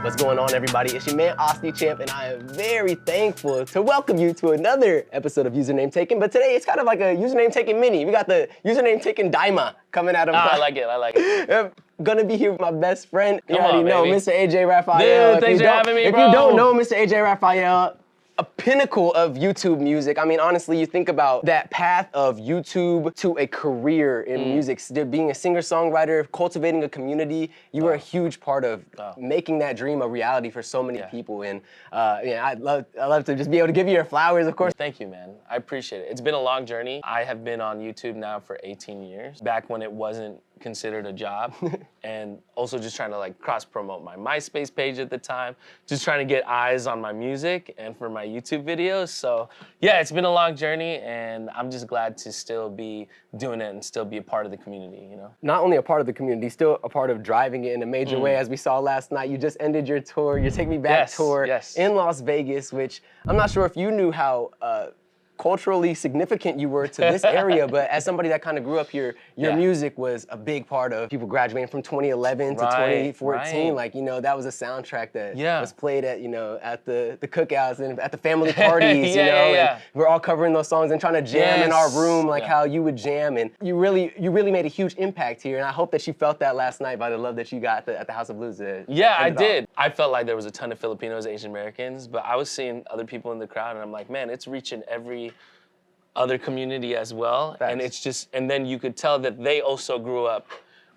What's going on, everybody? It's your man, Austin Champ, and I am very thankful to welcome you to another episode of Username Taken. But today, it's kind of like a Username Taken mini. We got the Username Taken Daima coming out of I like it. I'm gonna be here with my best friend. You Come already on, know, baby. Mr. AJ Rafael. Dude, thanks for having me, bro. If you don't know Mr. AJ Rafael, a pinnacle of YouTube music. I mean, honestly, you think about that path of YouTube to a career in music, being a singer-songwriter, cultivating a community. You were a huge part of making that dream a reality for so many people. And I'd love to just be able to give you your flowers, of course. Thank you, man. I appreciate it. It's been a long journey. I have been on YouTube now for 18 years, back when it wasn't considered a job, and also just trying to like cross-promote my MySpace page at the time, just trying to get eyes on my music and for my YouTube videos. So yeah, it's been a long journey, and I'm just glad to still be doing it and still be a part of the community, you know? Not only a part of the community, still a part of driving it in a major way. As we saw last night, you just ended your tour, your Take Me Back tour in Las Vegas, which I'm not sure if you knew how culturally significant you were to this area, but as somebody that kind of grew up here, your music was a big part of people graduating from 2011 to 2014. Like, you know, that was a soundtrack that was played at, you know, at the cookouts and at the family parties, you know, and we're all covering those songs and trying to jam in our room, like how you would jam. And you really made a huge impact here. And I hope that you felt that last night by the love that you got at the House of Blues. Yeah, I did. I felt like there was a ton of Filipinos, Asian Americans, but I was seeing other people in the crowd, and I'm like, man, it's reaching every other community as well. And it's just, and then you could tell that they also grew up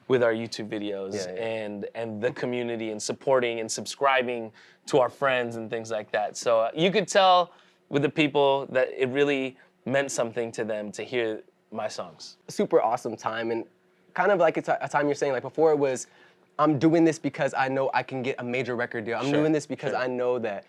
with our YouTube videos and the community and supporting and subscribing to our friends and things like that. So you could tell with the people that it really meant something to them to hear my songs. Super awesome time, and kind of like a time you're saying, like before it was, I'm doing this because I know I can get a major record deal. I'm doing this because I know that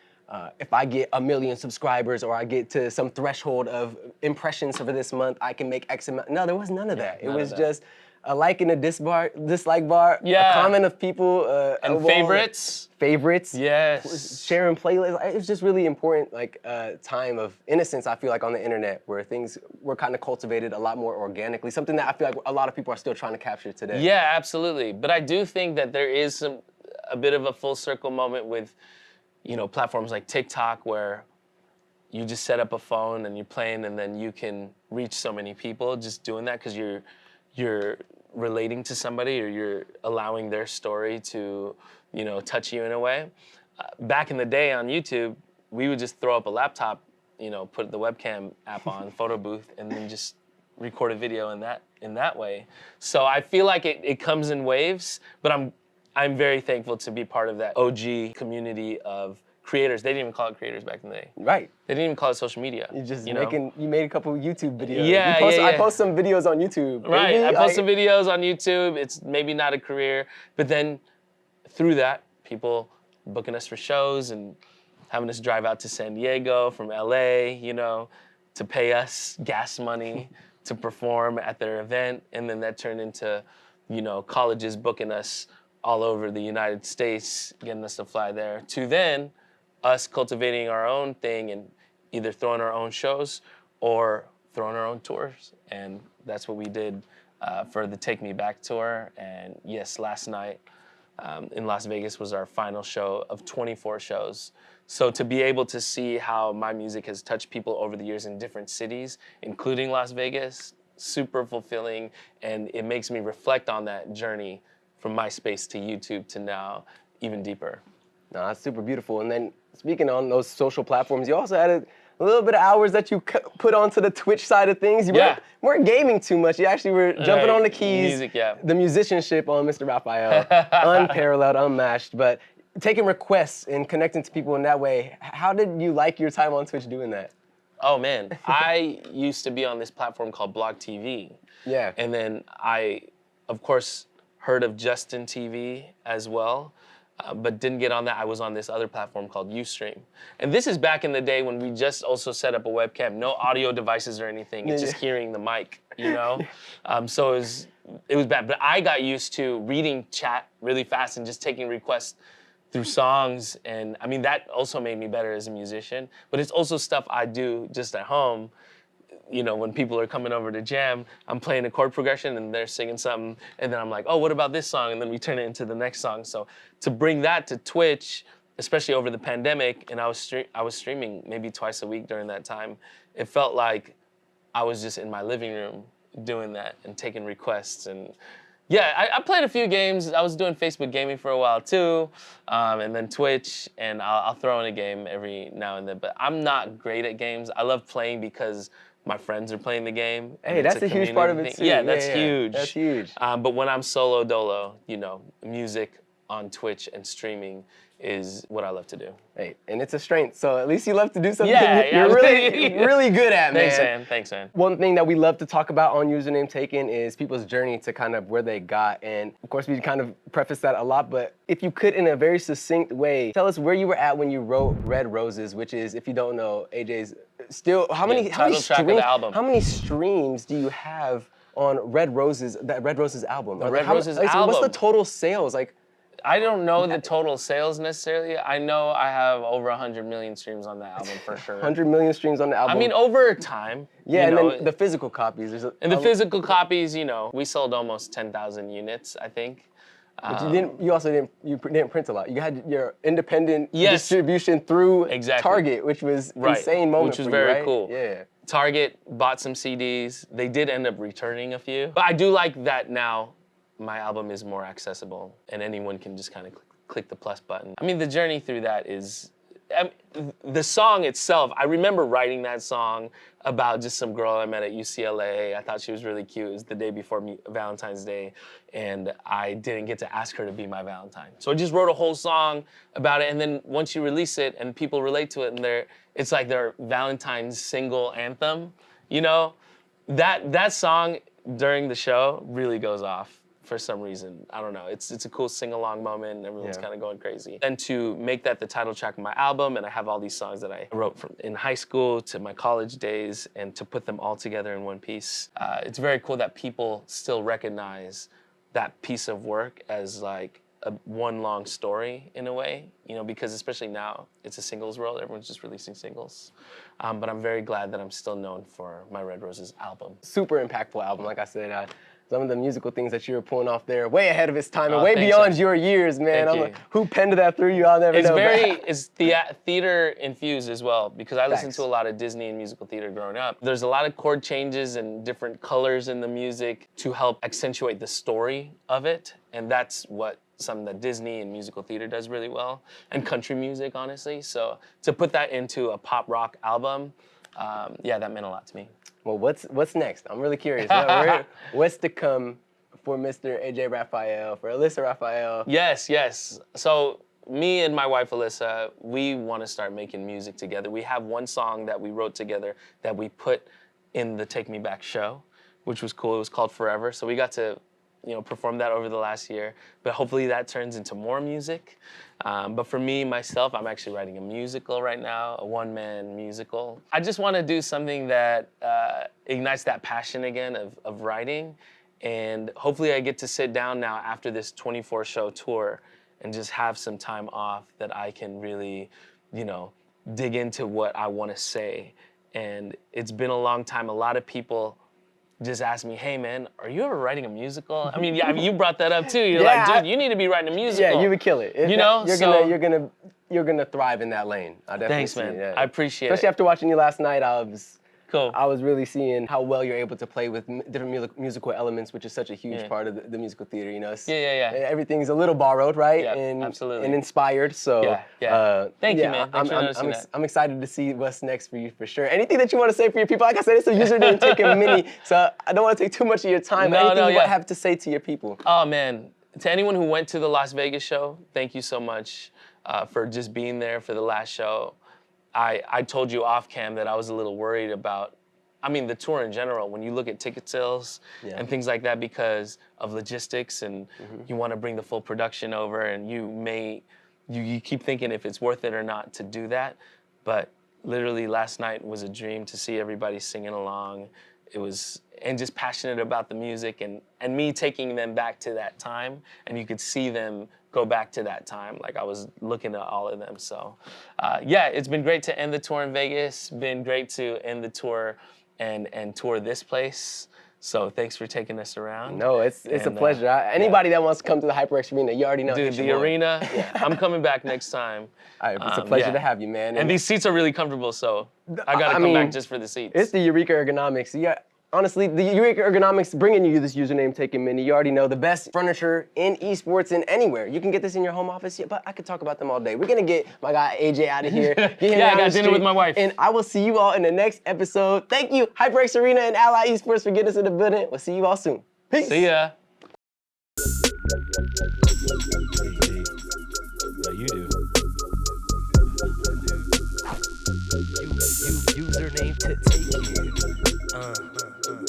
if I get 1 million subscribers or I get to some threshold of impressions for this month, I can make X amount. No, there was none of that. It was just a like and a dislike bar, a comment of people. And favorites. Favorites. Yes. Sharing playlists. It was just really important, like time of innocence, I feel like, on the internet, where things were kind of cultivated a lot more organically, something that I feel like a lot of people are still trying to capture today. Yeah, absolutely. But I do think that there is a bit of a full circle moment with, you know, platforms like TikTok, where you just set up a phone and you're playing, and then you can reach so many people just doing that because you're relating to somebody, or you're allowing their story to, you know, touch you in a way. Back in the day on YouTube, we would just throw up a laptop, you know, put the webcam app on, photo booth, and then just record a video in that way. So I feel like it comes in waves, but I'm very thankful to be part of that OG community of creators. They didn't even call it creators back in the day. Right. They didn't even call it social media. You made a couple YouTube videos. Yeah, I post some videos on YouTube. Right, I post some videos on YouTube. It's maybe not a career, but then through that, people booking us for shows and having us drive out to San Diego from LA, you know, to pay us gas money to perform at their event. And then that turned into, you know, colleges booking us all over the United States, getting us to fly there, to then us cultivating our own thing and either throwing our own shows or throwing our own tours. And that's what we did for the Take Me Back tour. And yes, last night in Las Vegas was our final show of 24 shows. So to be able to see how my music has touched people over the years in different cities, including Las Vegas, super fulfilling. And it makes me reflect on that journey from MySpace to YouTube to now, even deeper. No, that's super beautiful. And then speaking on those social platforms, you also had a little bit of hours that you put onto the Twitch side of things. You weren't gaming too much. You actually were jumping on the keys. Music, the musicianship on Mr. Rafael, unparalleled, unmatched. But taking requests and connecting to people in that way, how did you like your time on Twitch doing that? Oh man, I used to be on this platform called Blog TV. Yeah. And then I, of course, heard of Justin TV as well, but didn't get on that. I was on this other platform called Ustream. And this is back in the day when we just also set up a webcam, no audio devices or anything, it's just hearing the mic, you know? So it was bad, but I got used to reading chat really fast and just taking requests through songs. And I mean, that also made me better as a musician, but it's also stuff I do just at home you know, when people are coming over to jam, I'm playing a chord progression and they're singing something, and then I'm like, oh, what about this song? And then we turn it into the next song. So to bring that to Twitch, especially over the pandemic, and I was streaming maybe twice a week during that time, it felt like I was just in my living room doing that and taking requests. And yeah, I played a few games. I was doing Facebook gaming for a while too, and then Twitch, and I'll throw in a game every now and then. But I'm not great at games. I love playing because my friends are playing the game. Hey, that's a huge part of it too. Yeah, that's huge. That's huge. But when I'm solo dolo, you know, music on Twitch and streaming is what I love to do. Hey, and it's a strength. So at least you love to do something you're really good at, man. Thanks, man. One thing that we love to talk about on Username Taken is people's journey to kind of where they got. And of course, we kind of preface that a lot, but if you could, in a very succinct way, tell us where you were at when you wrote Red Roses, which is, if you don't know, AJ's still, how many streams do you have on Red Roses, that Red Roses album? Roses album. What's the total sales? Like, I don't know the total sales necessarily. I know I have over 100 million streams on that album for sure. 100 million streams on the album. I mean, over time. Yeah, and then the physical copies. And the physical copies, you know, we sold almost 10,000 units, I think. But you didn't print a lot. You had your independent distribution through Target, which was insane moment. Which was for very you, right? cool. Yeah. Target bought some CDs. They did end up returning a few. But I do like that now my album is more accessible and anyone can just kind of click the plus button. I mean, the journey through that is, the song itself, I remember writing that song about just some girl I met at UCLA. I thought she was really cute. It was the day before Valentine's Day, and I didn't get to ask her to be my Valentine. So I just wrote a whole song about it, and then once you release it and people relate to it, and it's like their Valentine's single anthem, you know? That song during the show really goes off. For some reason, I don't know. It's a cool sing-along moment, and everyone's kind of going crazy. And to make that the title track of my album, and I have all these songs that I wrote from in high school to my college days, and to put them all together in one piece, it's very cool that people still recognize that piece of work as like one long story in a way, you know, because especially now it's a singles world, everyone's just releasing singles. But I'm very glad that I'm still known for my Red Roses album. Super impactful album, like I said. Some of the musical things that you were pulling off there, way ahead of its time and way beyond your years, man. Like, who penned that through you? I'll never know. It's theater infused as well, because I listened to a lot of Disney and musical theater growing up. There's a lot of chord changes and different colors in the music to help accentuate the story of it, and that's what something that Disney and musical theater does really well, and country music, honestly. So to put that into a pop rock album, that meant a lot to me. Well, what's next? I'm really curious. What's to come for Mr. AJ Rafael, for Alyssa Rafael? Yes. So me and my wife, Alyssa, we want to start making music together. We have one song that we wrote together that we put in the Take Me Back show, which was cool. It was called Forever. So we got to, you know, perform that over the last year. But hopefully that turns into more music. But for me, myself, I'm actually writing a musical right now, a one-man musical. I just want to do something that ignites that passion again of writing. And hopefully I get to sit down now after this 24-show tour and just have some time off that I can really, you know, dig into what I want to say. And it's been a long time. A lot of people just ask me, hey man, are you ever writing a musical? I mean, you brought that up too. You're like, dude, you need to be writing a musical. Yeah, you would kill it. You know, you're gonna thrive in that lane. I definitely Thanks, man. Yeah. I appreciate it. Especially after watching you last night, I was really seeing how well you're able to play with different musical elements, which is such a huge part of the musical theater. You know, everything's a little borrowed, right? Yeah, and, absolutely. And inspired. So thank you, man. I'm excited to see what's next for you for sure. Anything that you want to say for your people? Like I said, it's a Username Taken mini, so I don't want to take too much of your time. Anything you have to say to your people? Oh man, to anyone who went to the Las Vegas show, thank you so much for just being there for the last show. I told you off cam that I was a little worried about, I mean, the tour in general, when you look at ticket sales and things like that because of logistics, and you want to bring the full production over, and you keep thinking if it's worth it or not to do that. But literally last night was a dream to see everybody singing along. And just passionate about the music, and me taking them back to that time, and you could see them go back to that time. Like I was looking at all of them. So it's been great to end the tour in Vegas, been great to end the tour and tour this place. So thanks for taking us around. No, it's a pleasure. Anybody that wants to come to the HyperX Arena, you already know. Dude, the arena, I'm coming back next time. It's a pleasure to have you, man. And these seats are really comfortable, so I gotta come back just for the seats. It's the Eureka Ergonomics. Yeah, honestly, the Eureka Ergonomics bringing you this username, Taking Mini. You already know the best furniture in esports and anywhere. You can get this in your home office, but I could talk about them all day. We're gonna get my guy AJ out of here. Get him I got dinner with my wife. And I will see you all in the next episode. Thank you, HyperX Arena and Ally Esports, for getting us in the building. We'll see you all soon. Peace. See ya. Yeah, you do. Username to take you.